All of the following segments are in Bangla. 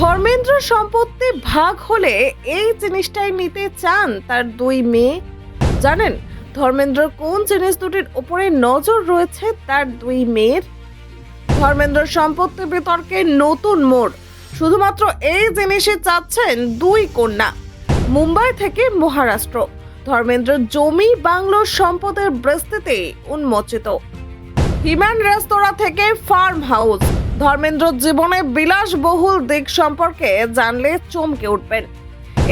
ধর্মেন্দ্র সম্পত্তি ভাগ হলে এই জিনিসটাই নিতে চান তার দুই মেয়ে। জানেন ধর্মেন্দ্র কোন জিনিস দুটির উপরে নজর রয়েছে তার দুই মেয়ের? ধর্মেন্দ্র সম্পত্তি বিতর্কে নতুন মোড়। শুধুমাত্র এই জিনিসে চাচ্ছেন দুই কন্যা। মুম্বাই থেকে মহারাষ্ট্র, ধর্মেন্দ্র জমি বাংলোর সম্পদের বৃষ্টিতে উন্মোচিত। হিমান রেস্তোরাঁ থেকে ফার্ম হাউস, ধর্মেন্দ্র জীবনে বিলাসবহুল দিক সম্পর্কে জানলে চমকে উঠবেন।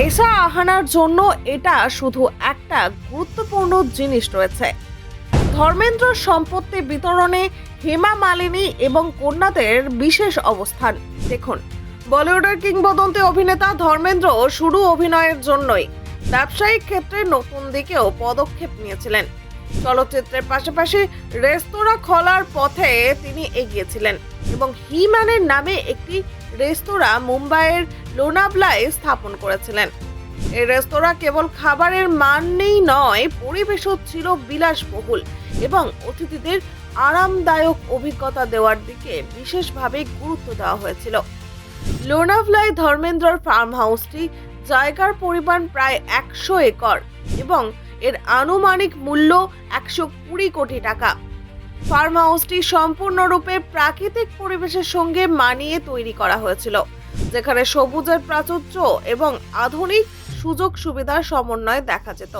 এসা আহানার জন্য এটা শুধু একটা গুরুত্বপূর্ণ জিনিস রয়েছে। ধর্মেন্দ্র সম্পত্তি বিতরণে হেমা মালিনী এবং কন্যাদের বিশেষ অবস্থান দেখুন। বলিউডের কিংবদন্তি অভিনেতা ধর্মেন্দ্র শুরু অভিনয়ের জন্যই, ব্যবসায়িক ক্ষেত্রে নতুন দিকেও পদক্ষেপ নিয়েছিলেন। চলচ্চিত্রের পাশাপাশি রেস্তোরাঁ খোলার পথে তিনি এগিয়েছিলেন এবং হিম্যানের নামে একটি রেস্তোরাঁ মুম্বাইয়ের লোনাভলায় স্থাপন করেছিলেন। এই রেস্তোরাঁ কেবল খাবারের মানেই নয়, পরিবেশও ছিল বিলাসবহুল এবং অতিথিদের আরামদায়ক অভিজ্ঞতা দেওয়ার দিকে বিশেষভাবে গুরুত্ব দেওয়া হয়েছিল। লোনাভলায় ধর্মেন্দ্রর ফার্ম হাউসটি জায়গার পরিমাণ প্রায় 100 একর এবং এর আনুমানিক মূল্য 120 কোটি টাকা। ফার্ম হাউসটি সম্পূর্ণরূপে প্রাকৃতিক পরিবেশের সঙ্গে মানিয়ে তৈরি করা হয়েছিল, যেখানে সবুজের প্রাচুর্য এবং আধুনিক সুযোগ সুবিধার সমন্বয় দেখা যেত।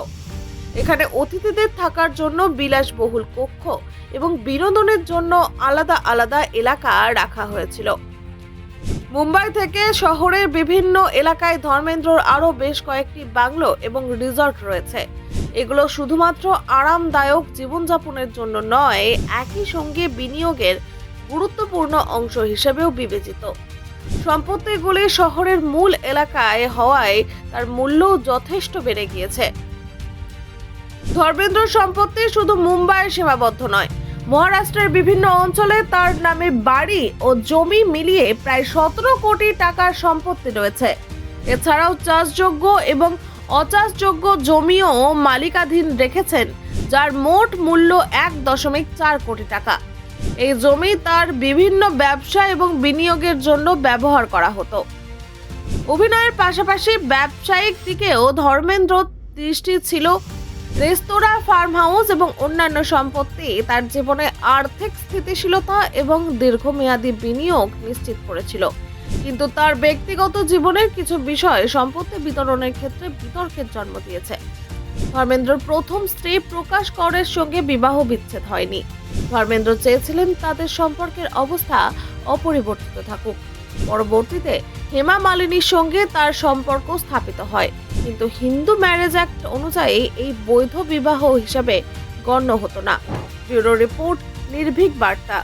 এখানে অতিথিদের থাকার জন্য বিলাসবহুল কক্ষ এবং বিনোদনের জন্য আলাদা আলাদা এলাকা রাখা হয়েছিল। মুম্বাই থেকে শহরের বিভিন্ন এলাকায় ধর্মেন্দ্রর আরও বেশ কয়েকটি বাংলো এবং রিসর্ট রয়েছে। এগুলো শুধুমাত্র আরামদায়ক জীবনযাপনের জন্য নয়, একই সঙ্গে বিনিয়োগের গুরুত্বপূর্ণ অংশ হিসেবেও বিবেচিত। সম্পত্তিগুলি শহরের মূল এলাকায় হওয়ায় তার মূল্য যথেষ্ট বেড়ে গিয়েছে। ধর্মেন্দ্র সম্পত্তি শুধু মুম্বাইয়ে সীমাবদ্ধ নয়, মহারাষ্ট্রের বিভিন্ন অঞ্চলে তার নামে বাড়ি ও জমি মিলিয়ে প্রায় 17 কোটি টাকার সম্পত্তি রয়েছে। এছাড়াও চাষযোগ্য এবং অচাষযোগ্য জমিও মালিকাধীন রেখেছেন, যার মোট মূল্য 1.4 কোটি টাকা। এই জমি তার বিভিন্ন ব্যবসা এবং বিনিয়োগের জন্য ব্যবহার করা হতো। অভিনয়ের পাশাপাশি ব্যবসায়িক দিকেও ধর্মেন্দ্র দৃষ্টি ছিল। রেস্তোরাঁ, ফার্ম হাউস এবং অন্যান্য সম্পত্তি তার জীবনে আর্থিক স্থিতিশীলতা এবং দীর্ঘমেয়াদী বিনিয়োগ নিশ্চিত করেছিল। কিন্তু তার ব্যক্তিগত জীবনের কিছু বিষয় সম্পত্তি বিতরণের ক্ষেত্রে বিতর্কের জন্ম দিয়েছে। ধর্মেন্দ্রর প্রথম স্ত্রী প্রকাশ করের সঙ্গে বিবাহ বিচ্ছেদ হয়নি। ধর্মেন্দ্র চেয়েছিলেন তাদের সম্পর্কের অবস্থা অপরিবর্তিত থাকুক। পরবর্তীতে হেমা মালিনীর সঙ্গে তার সম্পর্ক স্থাপিত হয়, কিন্তু হিন্দু ম্যারেজ অ্যাক্ট অনুযায়ী এই বৈধ বিবাহ হিসাবে গণ্য হতো না। ব্যুরো রিপোর্ট, নির্ভীক বার্তা।